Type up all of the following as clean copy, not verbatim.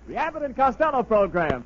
The Abbott and Costello program.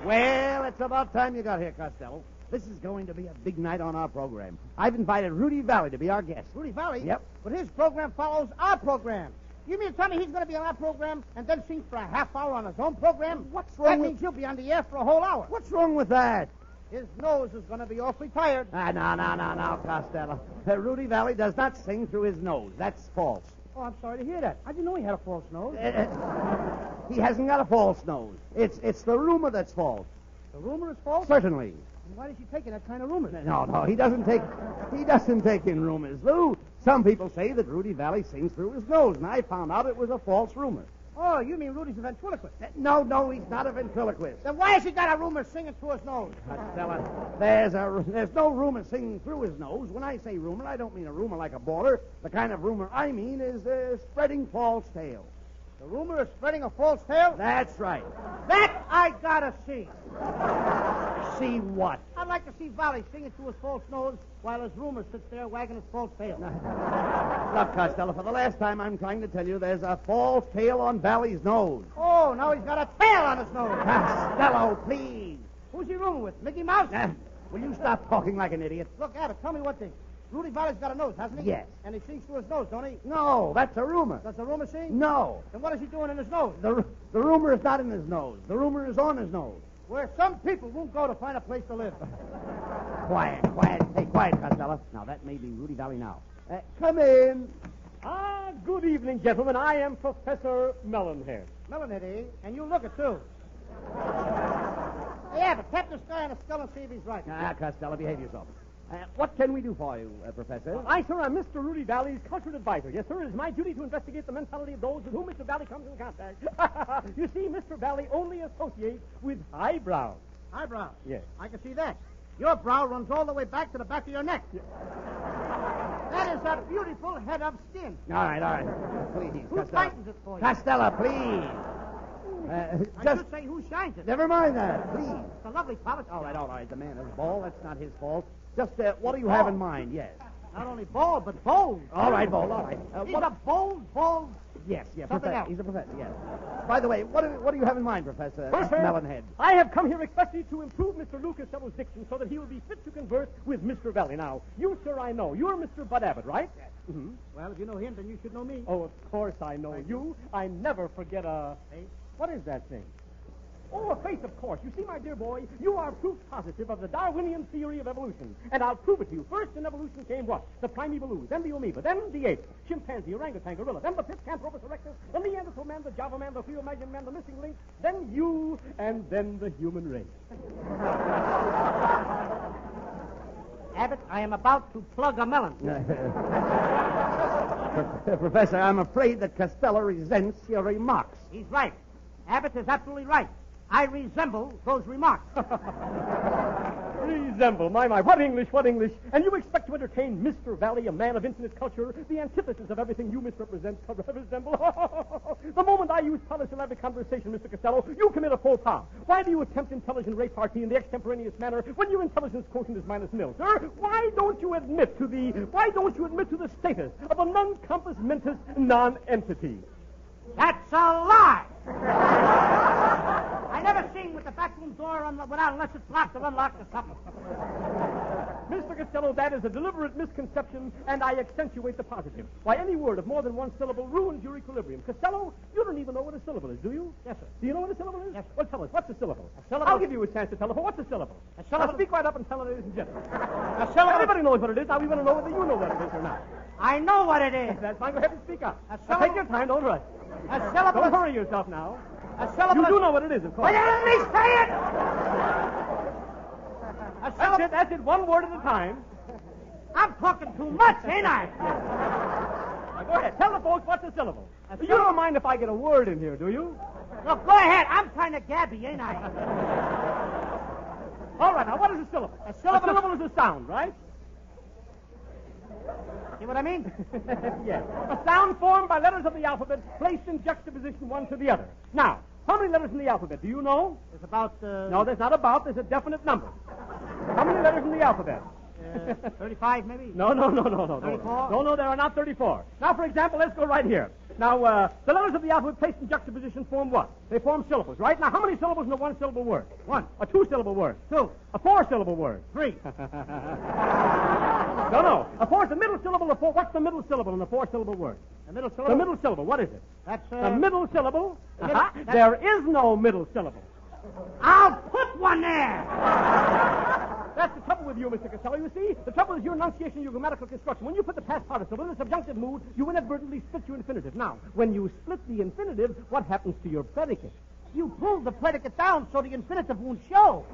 Well, it's about time you got here, Costello. This is going to be a big night on our program. I've invited Rudy Valley to be our guest. Rudy Valley? Yep. But his program follows our program. You mean to tell me he's going to be on our program and then sing for a half hour on his own program? What's wrong That with... means he'll be on the air for a whole hour. What's wrong with that? His nose is going to be awfully tired. No, Costello. Rudy Valley does not sing through his nose. That's false. Oh, I'm sorry to hear that. I didn't know he had a false nose. He hasn't got a false nose. It's the rumor that's false. The rumor is false? Certainly. And why does he take in that kind of rumor? No, he doesn't take in rumors, Lou. Some people say that Rudy Valley sings through his nose, and I found out it was a false rumor. Oh, you mean Rudy's a ventriloquist? No, he's not a ventriloquist. Then why has he got a rumor singing through his nose? Costello, there's no rumor singing through his nose. When I say rumor, I don't mean a rumor like a baller. The kind of rumor I mean is spreading false tales. The rumor is spreading a false tale? That's right. That I gotta see. See what? I'd like to see Valley singing through his false nose while his rumor sits there wagging his false tail. Look, Costello, for the last time I'm trying to tell you there's a false tail on Valley's nose. Oh, now he's got a tail on his nose. Costello, please. Who's he rooming with? Mickey Mouse? Will you stop talking like an idiot? Look, Abbott, tell me one thing. Rudy Valley's got a nose, hasn't he? Yes. And he sings through his nose, don't he? No, that's a rumor. Does the rumor sing? No. Then what is he doing in his nose? The rumor is not in his nose. The rumor is on his nose. Where some people won't go to find a place to live. Quiet. Hey, quiet, Costello. Now, that may be Rudy Valley now. Come in. Good evening, gentlemen. I am Professor Melonhead. Melonhead, eh? And you look it, too. Hey, Abbott, tap this guy on the skull and see if he's right. Costello, behave yourself. What can we do for you, Professor? I, sir, am Mr. Rudy Valley's cultured advisor. Yes, sir, it is my duty to investigate the mentality of those with whom Mr. Valley comes in contact. You see, Mr. Valley only associates with highbrows. Eyebrows? Yes. I can see that. Your brow runs all the way back to the back of your neck. Yeah. That is a beautiful head of skin. All right. Please, Who Costello. tightens it for you? Costello, please. I should say who shines it. Never mind that, please. It's a lovely polish. All right. The man is bald. That's not his fault. Just what do you have in mind? Yes. Not only bald, but bold. All right, bold. All right. He's a bold. Yes. Something else. He's a professor, yes. By the way, what do you have in mind, Professor Melonhead? I have come here expressly to improve Mr. Costello's diction so that he will be fit to converse with Mr. Valley. Now, you, sir, I know. You're Mr. Bud Abbott, right? Yes. Mm-hmm. Well, if you know him, then you should know me. Oh, of course I know you. I never forget a... Face? What is that thing? Oh, a face, of course. You see, my dear boy, you are proof positive of the Darwinian theory of evolution. And I'll prove it to you. First in evolution came what? The primeval ooze, then the amoeba, then the ape, chimpanzee, orangutan, gorilla, then the Pithecanthropus erectus, the Neanderthal man, the Java man, the Cro-Magnon man, the missing link, then you, and then the human race. Abbott, I am about to plug a melon. Professor, I'm afraid that Costello resents your remarks. He's right. Abbott is absolutely right. I resemble those remarks. Resemble, my. What English, what English. And you expect to entertain Mr. Valley, a man of infinite culture, the antithesis of everything you misrepresent, resemble. The moment I use polysyllabic conversation, Mr. Costello, you commit a faux pas. Why do you attempt intelligent repartee in the extemporaneous manner when your intelligence quotient is -0, sir? Why don't you admit to the status of a non-compass mentis non-entity? That's a lie. I never seen with the back room door without unless it's locked or unlocked or something. Mr. Costello, that is a deliberate misconception, and I accentuate the positive. Why, any word of more than one syllable ruins your equilibrium. Costello, you don't even know what a syllable is, do you? Yes, sir. Do you know what a syllable is? Yes, sir. Well, tell us, what's a syllable? A syllable- I'll give you a chance to tell us. What's a syllable? A syllable- Now, speak right up and tell it, ladies and gentlemen. A syllable- Everybody knows what it is. Now we want to know whether you know what it is or not. I know what it is. That's fine. Go ahead and speak up. A Now, syllable- take your time. Don't rush. A syllable. Don't hurry yourself now. A syllable. You do know what it is, of course. Well, let me say it. A syllable. That's it. One word at a time. I'm talking too much, ain't I? Now, go ahead. Tell the folks what's a syllable. You don't mind if I get a word in here, do you? Look, go ahead. I'm kind of gabby, ain't I? All right. Now, what is a syllable? A syllable is a sound, right? See what I mean? Yes. A sound formed by letters of the alphabet placed in juxtaposition one to the other. Now, how many letters in the alphabet? Do you know? It's about, No, there's not about. There's a definite number. How many letters in the alphabet? 35, maybe? No. 34? No, there are not 34. Now, for example, let's go right here. Now, the letters of the alphabet placed in juxtaposition form what? They form syllables, right? Now, how many syllables in a one-syllable word? One. A two-syllable word? Two. A four-syllable word? Three. No. The middle syllable of four. What's the middle syllable in the four-syllable word? The middle syllable? The middle syllable. What is it? That's, The middle syllable? the middle- that's- There is no middle syllable. I'll put one there. That's the trouble with you, Mr. Costello. You see, the trouble is your enunciation, your grammatical construction. When you put the past participle in the subjunctive mood, you inadvertently split your infinitive. Now, when you split the infinitive, what happens to your predicate? You pulled the predicate down so the infinitive won't show.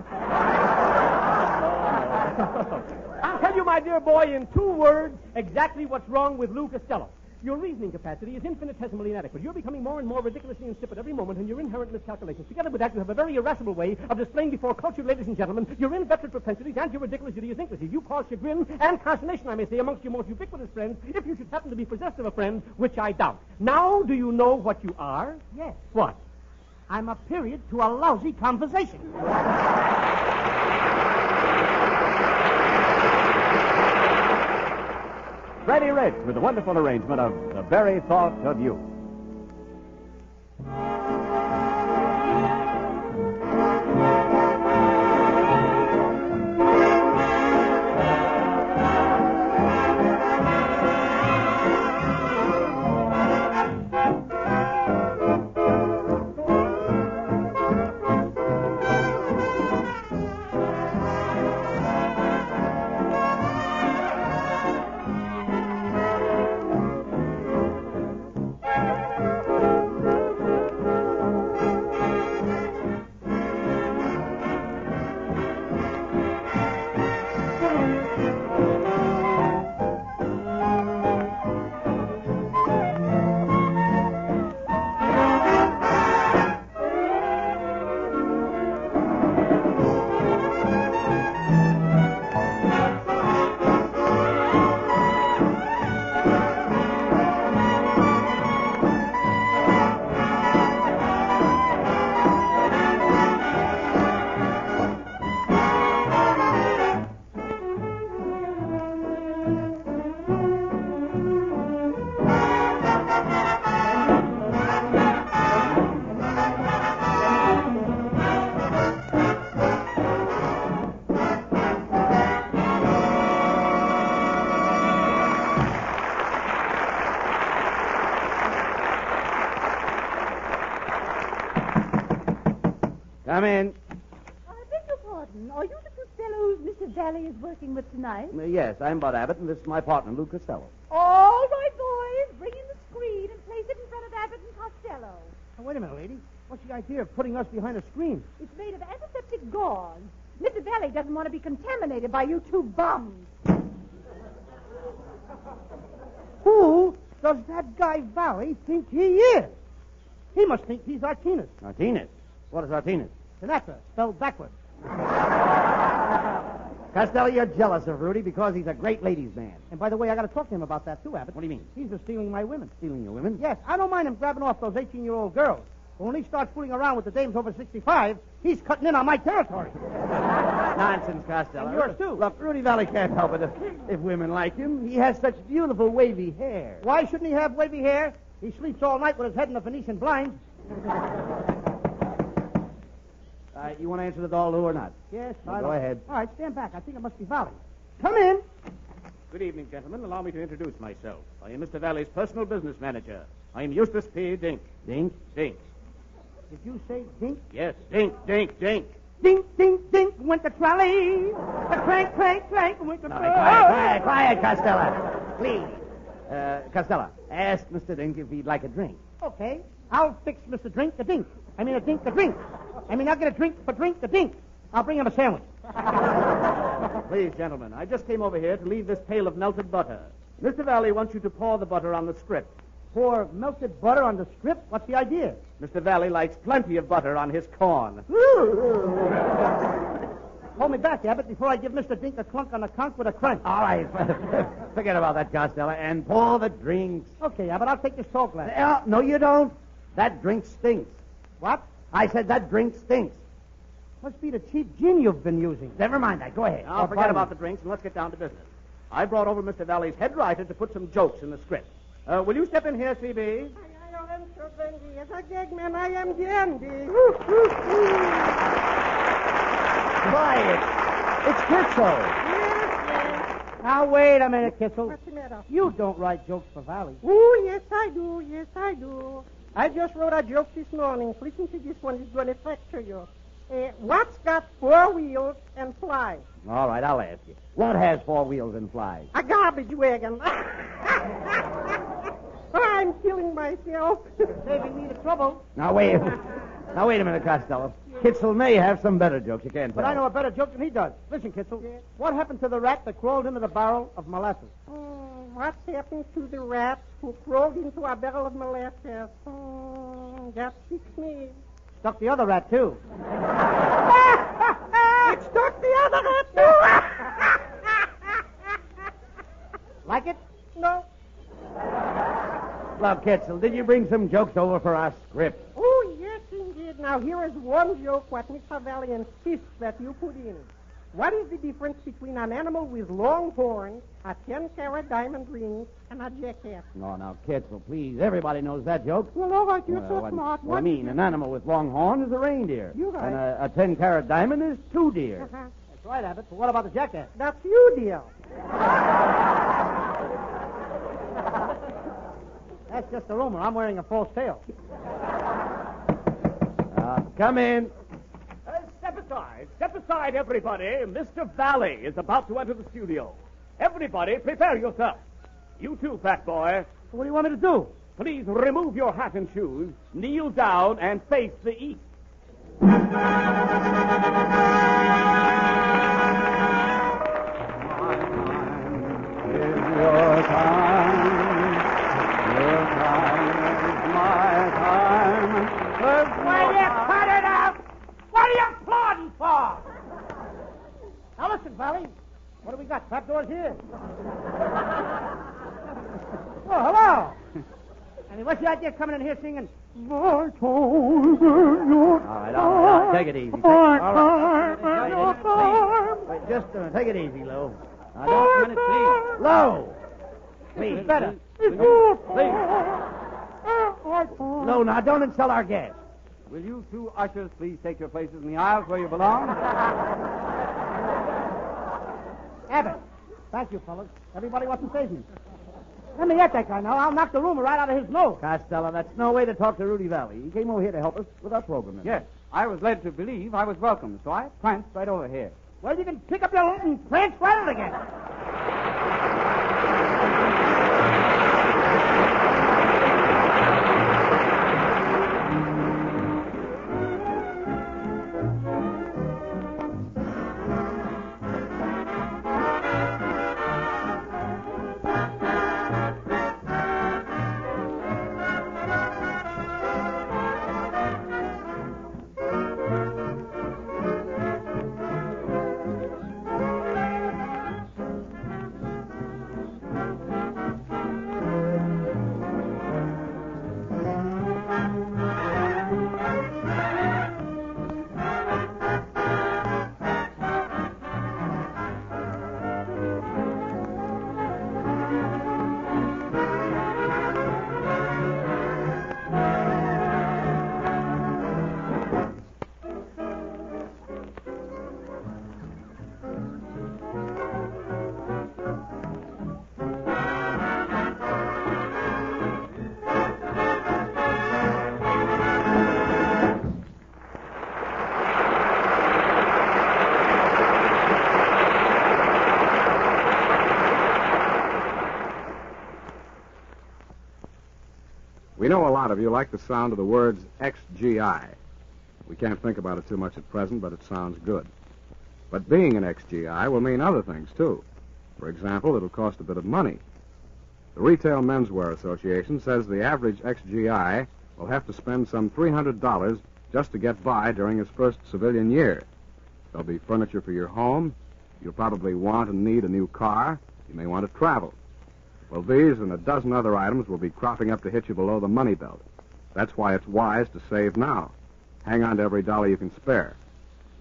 I'll tell you, my dear boy, in 2 words, exactly what's wrong with Lou Costello. Your reasoning capacity is infinitesimally inadequate. You're becoming more and more ridiculously insipid every moment in your inherent miscalculations. Together with that, you have a very irascible way of displaying before cultured ladies and gentlemen your inveterate propensities and your ridiculous idiosyncrasies. You cause chagrin and consternation, I may say, amongst your most ubiquitous friends, if you should happen to be possessed of a friend, which I doubt. Now, do you know what you are? Yes. What? I'm a period to a lousy conversation. Freddie Rich with a wonderful arrangement of The Very Thought of You. Come in. I beg your pardon. Are you the Costellos Mr. Valley is working with tonight? Yes, I'm Bud Abbott, and this is my partner, Lou Costello. All right, boys. Bring in the screen and place it in front of Abbott and Costello. Now, wait a minute, lady. What's the idea of putting us behind a screen? It's made of antiseptic gauze. Mr. Valley doesn't want to be contaminated by you two bums. Who does that guy Valley think he is? He must think he's Artinus. Artinus? What is Artinus? Sinatra, spelled backwards. Costello, you're jealous of Rudy because he's a great ladies' man. And by the way, I got to talk to him about that, too, Abbott. What do you mean? He's been stealing my women. Stealing your women? Yes, I don't mind him grabbing off those 18-year-old girls. But when he starts fooling around with the dames over 65, he's cutting in on my territory. Nonsense, Costello. And yours, too. Look, Rudy Valley can't help it if women like him. He has such beautiful wavy hair. Why shouldn't he have wavy hair? He sleeps all night with his head in the Venetian blinds. You want to answer the door, Lou, or not? Yes, Well, go ahead. All right, stand back. I think it must be Valley. Come in. Good evening, gentlemen. Allow me to introduce myself. I am Mr. Valley's personal business manager. I am Eustace P. Dink. Dink? Dink. Did you say dink? Yes, Dink, Dink, Dink. Dink, dink, dink, went the trolley. The crank, crank, crank, went the trolley. Quiet, Costello. Please. Costello, ask Mr. Dink if he'd like a drink. Okay, I'll fix Mr. Drink the Dink. I mean, a dink the drink. I mean, I'll get a drink for drink the dink. I'll bring him a sandwich. Please, gentlemen, I just came over here to leave this pail of melted butter. Mr. Valley wants you to pour the butter on the script. Pour melted butter on the script? What's the idea? Mr. Valley likes plenty of butter on his corn. Hold me back, Abbott, before I give Mr. Dink a clunk on the conch with a crunch. All right. Forget about that, Costello, and pour the drinks. Okay, Abbott, I'll take this tall glass. No, you don't. That drink stinks. What? I said that drink stinks. Must be the cheap gin you've been using. Never mind that. Go ahead. Now, forget about the drinks and let's get down to business. I brought over Mr. Valley's head writer to put some jokes in the script. Will you step in here, CB? I am so dandy. As a gag man, I am dandy. Quiet. It's Kitzel. Now, wait a minute, Kissel. What's the matter? You don't write jokes for Valley. Oh, yes, I do. Yes, I do. I just wrote a joke this morning. Listen to this one. It's going to fracture you. What's got 4 wheels and flies? All right, I'll ask you. What has 4 wheels and flies? A garbage wagon. I'm killing myself. Saving me the trouble. Now, wait a minute, Costello. Kitzel may have some better jokes. You can't tell. But I know a better joke than he does. Listen, Kitzel. Yes. What happened to the rat that crawled into the barrel of molasses? What's happened to the rat who crawled into a barrel of molasses? That fixed me. Stuck the other rat, too. It stuck the other rat, too. Like it? No. Look, Kitzel, did you bring some jokes over for our script? Oh, yes, indeed. Now, here is one joke what Mr. Valley insists that you put in. What is the difference between an animal with long horns, a 10-carat diamond ring, and a jackass? No, now, Kitzel, please. Everybody knows that joke. Well, all right, you're so Well, smart. Well, I mean, an animal with long horn is a reindeer. You're right. And a 10-carat diamond is 2 deer. Uh-huh. That's right, Abbott. But what about the jackass? That's you, dear. That's just a rumor. I'm wearing a false tail. Come in. Step aside, everybody. Mr. Valley is about to enter the studio. Everybody, prepare yourself. You too, fat boy. What do you want me to do? Please remove your hat and shoes, kneel down, and face the east. Your time is my time. Will you cut it out? What are you applauding for? Now listen, Valley. What do we got? Trapdoors here. Oh, hello. And what's the idea of coming in here singing? All right. Take it easy. Wait, just a minute. Take it easy, Lou. Now, just a minute, please. Lou! Please. It's better. Please. Lou, now, don't insult our guests. Will you two ushers please take your places in the aisles where you belong? Abbott. Thank you, fellas. Everybody wants to save me. Let me at that guy now. I'll knock the rumor right out of his nose. Costello, that's no way to talk to Rudy Valley. He came over here to help us with our program. Yes, I was led to believe I was welcome, so I pranced right over here. Well, you can pick up your loot and prance right out again. We know a lot of you like the sound of the words XGI. We can't think about it too much at present, but it sounds good. But being an XGI will mean other things, too. For example, it'll cost a bit of money. The Retail Menswear Association says the average XGI will have to spend some $300 just to get by during his first civilian year. There'll be furniture for your home. You'll probably want and need a new car. You may want to travel. Well, these and a dozen other items will be cropping up to hit you below the money belt. That's why it's wise to save now. Hang on to every dollar you can spare.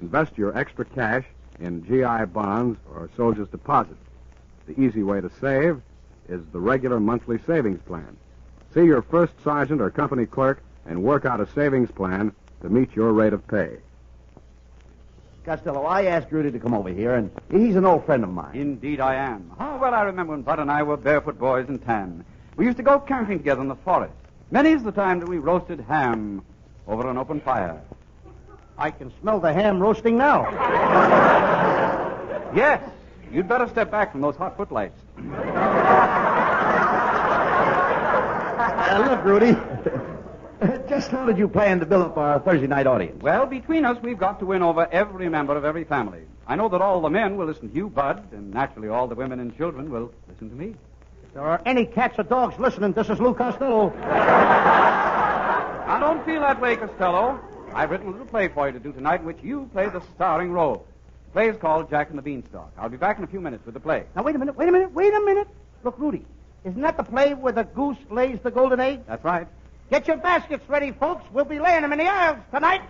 Invest your extra cash in GI bonds or soldier's deposit. The easy way to save is the regular monthly savings plan. See your first sergeant or company clerk and work out a savings plan to meet your rate of pay. Costello, I asked Rudy to come over here, and he's an old friend of mine. Indeed I am. How well I remember when Bud and I were barefoot boys in tan. We used to go camping together in the forest. Many's the time that we roasted ham over an open fire. I can smell the ham roasting now. Yes, you'd better step back from those hot footlights. Look, Rudy, just how did you plan to build up our Thursday night audience? Well, between us, we've got to win over every member of every family. I know that all the men will listen to you, Bud, and naturally all the women and children will listen to me. If there are any cats or dogs listening, this is Lou Costello. I don't feel that way, Costello. I've written a little play for you to do tonight in which you play the starring role. The play is called Jack and the Beanstalk. I'll be back in a few minutes with the play. Now, wait a minute. Look, Rudy, isn't that the play where the goose lays the golden egg? That's right. Get your baskets ready, folks. We'll be laying them in the aisles tonight.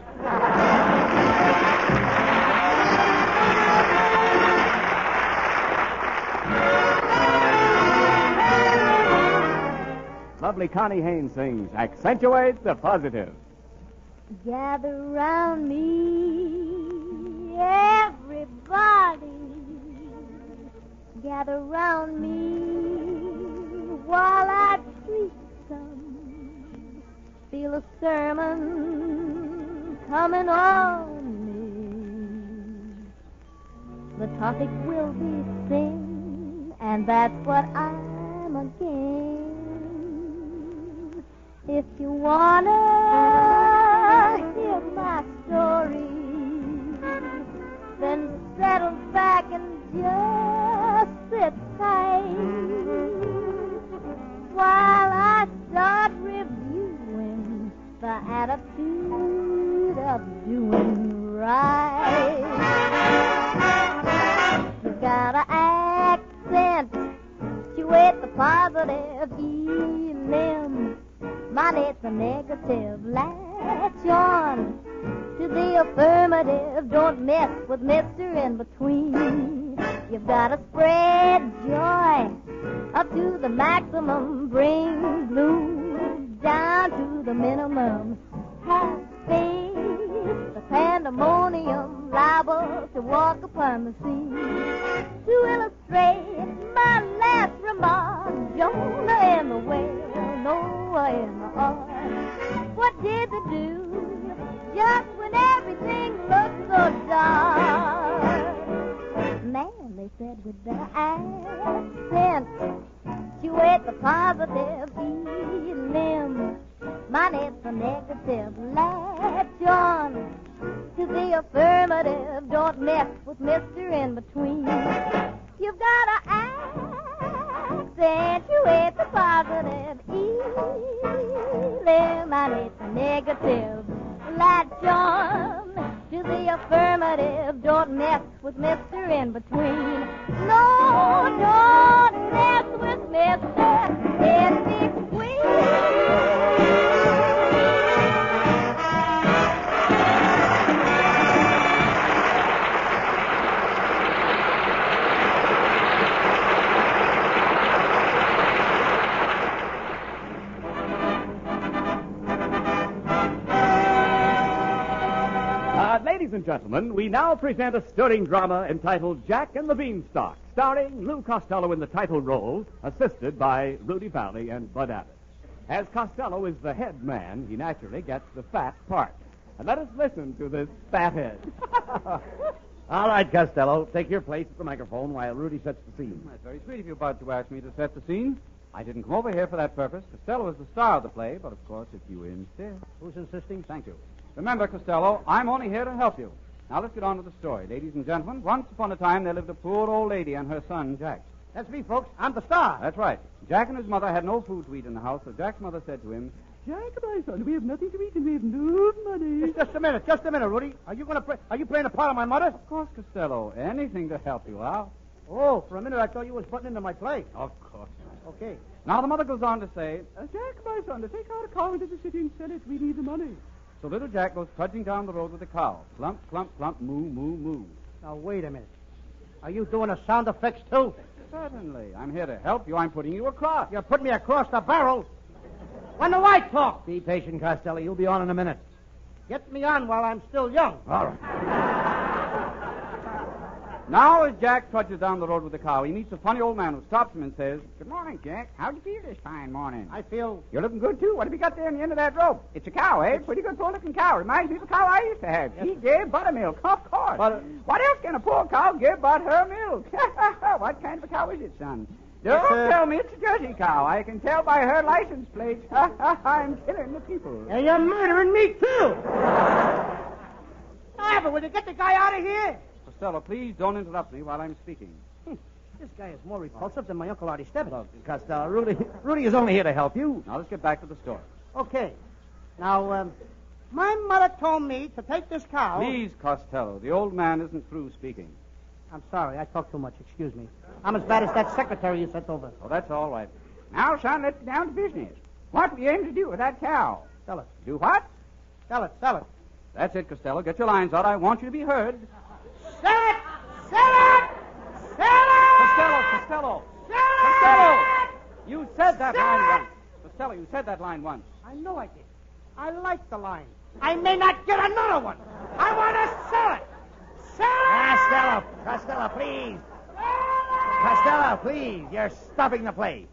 Lovely Connie Haynes sings Accentuate the Positive. Gather round me, everybody. Gather round me while I preach some. Feel a sermon coming on me. The topic will be sin, and that's what I'm again. If you wanna hear my story, then settle back and just sit tight while I start reviewing the attitude of doing right. You gotta accentuate the positive elim. Money's a negative. Latch on to the affirmative. Don't mess with Mr. In Between. You've got to spread joy up to the maximum. Bring gloom down to the minimum. Have faith, the pandemonium liable to walk upon the scene. To illustrate my last remark, Jonah and the whale, Noah and the ark. What did they do just when everything looked so dark? Man, they said we'd better accentuate the positive elim. Money's the negative. Latch on to the affirmative. Don't mess with Mr. In Between. You've got to accentuate the positive elim. Money's the negative. Latch on to the affirmative. Don't mess with Mr. In Between. No, don't mess with Mr. In Between. Ladies and gentlemen, we now present a stirring drama entitled Jack and the Beanstalk, starring Lou Costello in the title role, assisted by Rudy Valley and Bud Abbott. As Costello is the head man, he naturally gets the fat part. And let us listen to this fat head. All right, Costello, take your place at the microphone while Rudy sets the scene. That's very sweet of you, Bud, to ask me to set the scene. I didn't come over here for that purpose. Costello is the star of the play, but of course, if you insist. Who's insisting? Thank you. Remember, Costello, I'm only here to help you. Now let's get on to the story. Ladies and gentlemen, once upon a time there lived a poor old lady and her son, Jack. That's me, folks. I'm the star. That's right. Jack and his mother had no food to eat in the house, so Jack's mother said to him, Jack, my son, we have nothing to eat and we have no money. Just a minute, Rudy. Are you playing the part of my mother? Of course, Costello. Anything to help you out. Oh, for a minute I thought you was butting into my play. Of course. Okay. Now the mother goes on to say, Jack, my son, to take our cow into the city and sell it, we need the money. so little Jack goes trudging down the road with the cow. Plump, plump, plump, moo, moo, moo. Now, wait a minute. Are you doing the sound effects, too? Certainly. I'm here to help you. I'm putting you across. You're putting me across the barrel. When do I talk? Be patient, Costello. You'll be on in a minute. Get me on while I'm still young. All right. Now, as Jack trudges down the road with the cow, he meets a funny old man who stops him and says, Good morning, Jack. How'd you feel this fine morning? I feel... You're looking good, too. What have you got there in the end of that rope? It's a cow, eh? Pretty good poor-looking cow. Reminds me of a cow I used to have. She gave buttermilk, of course. What else can a poor cow give but her milk? What kind of a cow is it, son? Don't tell me it's a Jersey cow. I can tell by her license plate. I'm killing the people. And you're murdering me, too. But will you get the guy out of here? Costello, please don't interrupt me while I'm speaking. This guy is more repulsive than my Uncle Artie Stebbins. Look, Costello, Rudy is only here to help you. Now, let's get back to the story. Okay. Now, my mother told me to take this cow... Please, Costello, the old man isn't through speaking. I'm sorry. I talk too much. Excuse me. I'm as bad as that secretary you sent over. Oh, that's all right. Now, son, let's get down to business. What do you aim to do with that cow? Sell it. Do what? Sell it. Sell it. That's it, Costello. Get your lines out. I want you to be heard. Sell it! Sell it! Sell it! Costello! Sell it! Costello! You said that line once. Costello, you said that line once. I know I did. I like the line. I may not get another one. I want to sell it. Sell it! Costello, please. Costello, please. You're stopping the play.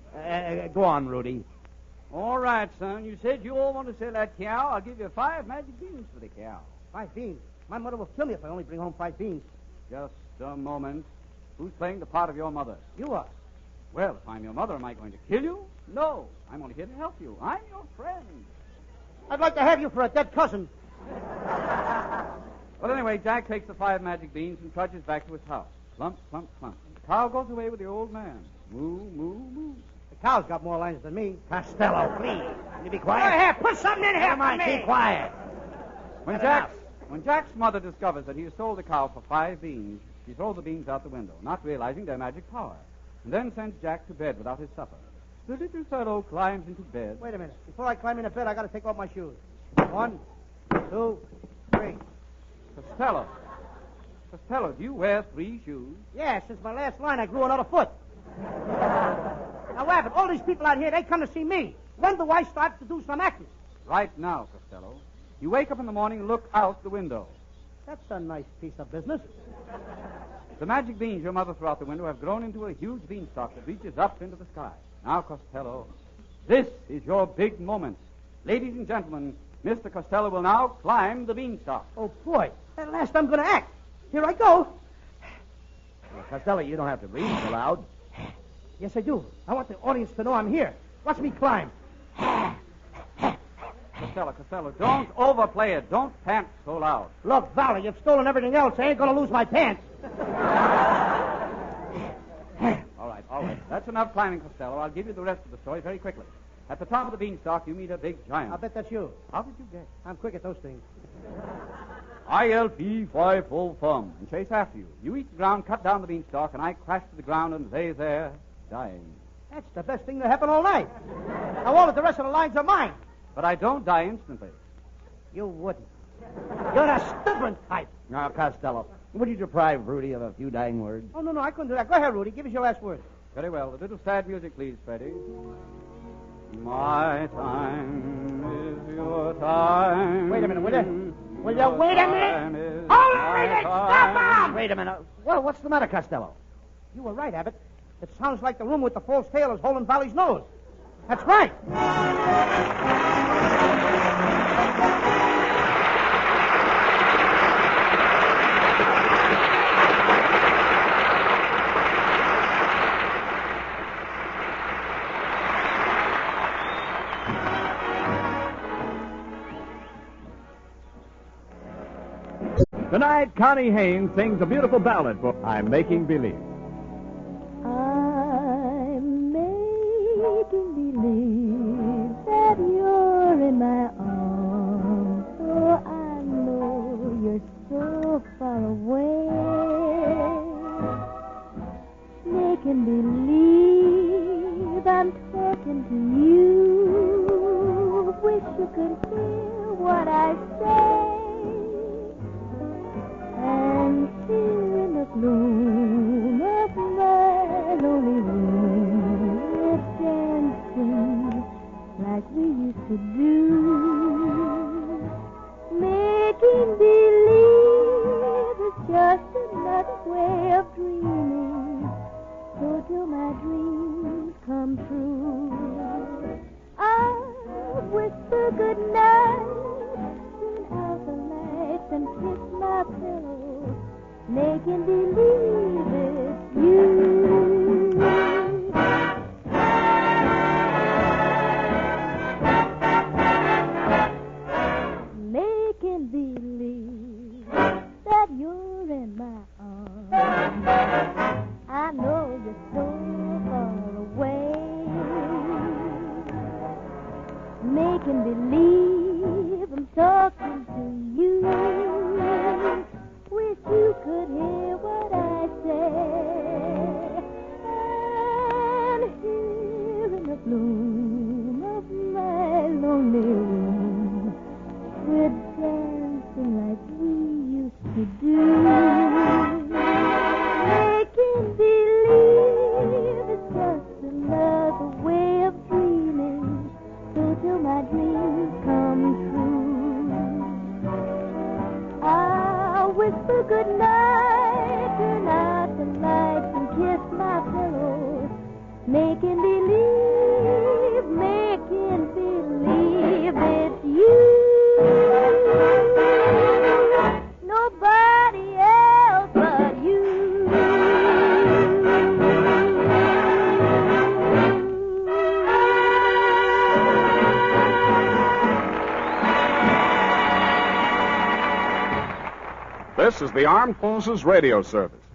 Go on, Rudy. All right, son. You said you all want to sell that cow. I'll give you 5 magic beans for the cow. 5 beans. My mother will kill me if I only bring home 5 beans. Just a moment. Who's playing the part of your mother? You are. Well, if I'm your mother, am I going to kill you? No. I'm only here to help you. I'm your friend. I'd like to have you for a dead cousin. Well, anyway, Jack takes the 5 magic beans and trudges back to his house. Plump, plump, plump. The cow goes away with the old man. Moo, moo, moo. The cow's got more lines than me. Costello, please. Can you be Go quiet? ahead. Put something in here Never mind. for me. Keep quiet. When Jack's mother discovers that he has sold the cow for 5 beans, she throws the beans out the window, not realizing their magic power, and then sends Jack to bed without his supper. The little fellow climbs into bed. Wait a minute. Before I climb into bed, I got to take off my shoes. 1, 2, 3. Costello, do you wear 3 shoes? Yeah, since my last line, I grew another foot. Now, Abbott, all these people out here, they come to see me. When do I start to do some acting? Right now, Costello. You wake up in the morning and look out the window. That's a nice piece of business. The magic beans your mother threw out the window have grown into a huge beanstalk that reaches up into the sky. Now, Costello, this is your big moment. Ladies and gentlemen, Mr. Costello will now climb the beanstalk. Oh, boy. At last I'm going to act. Here I go. Well, Costello, you don't have to breathe so loud. Yes, I do. I want the audience to know I'm here. Watch me climb. Costello, don't overplay it. Don't pant so loud. Look, Valley, you've stolen everything else. I ain't going to lose my pants. All right. That's enough climbing, Costello. I'll give you the rest of the story very quickly. At the top of the beanstalk, you meet a big giant. I'll bet that's you. How did you guess? I'm quick at those things. ILP 5 thumb and chase after you. You reach the ground, cut down the beanstalk, and I crash to the ground and lay there, dying. That's the best thing that happened all night. Now, all of the rest of the lines are mine. But I don't die instantly. You wouldn't. You're the stubborn type. Now, Costello, would you deprive Rudy of a few dying words? Oh, no, I couldn't do that. Go ahead, Rudy. Give us your last word. Very well. A little sad music, please, Freddie. My time is your time. Wait a minute, will you? Will you wait a minute? Hold a minute! Stop him! Wait a minute. Well, what's the matter, Costello? You were right, Abbott. It sounds like the room with the false tail is holding Valley's nose. That's right. Tonight, Connie Haynes sings a beautiful ballad for I'm Making Believe. I'm making believe that you're in my arms, so I know you're so far away. Making believe I'm talking to you. Wish you could hear what I say. And here in the gloom of my lonely room, we're dancing like we used to do. Making believe is just another way of dreaming. So till my dreams come true, I'll whisper good night, turn out the lights and kiss my pillow, making believe it's you. Making believe that you're in my arms. I know you're so far away. Making believe I'm talking to you. Wish you could hear what I say. And here in the gloom of my lonely room, we're dancing like we used to do. Making believe it's just another way of dreaming, so till my dreams come true, I'll whisper good night, turn out the lights and kiss my pillow, making believe it's you. Nobody else but you. This is the Armed Forces Radio Service.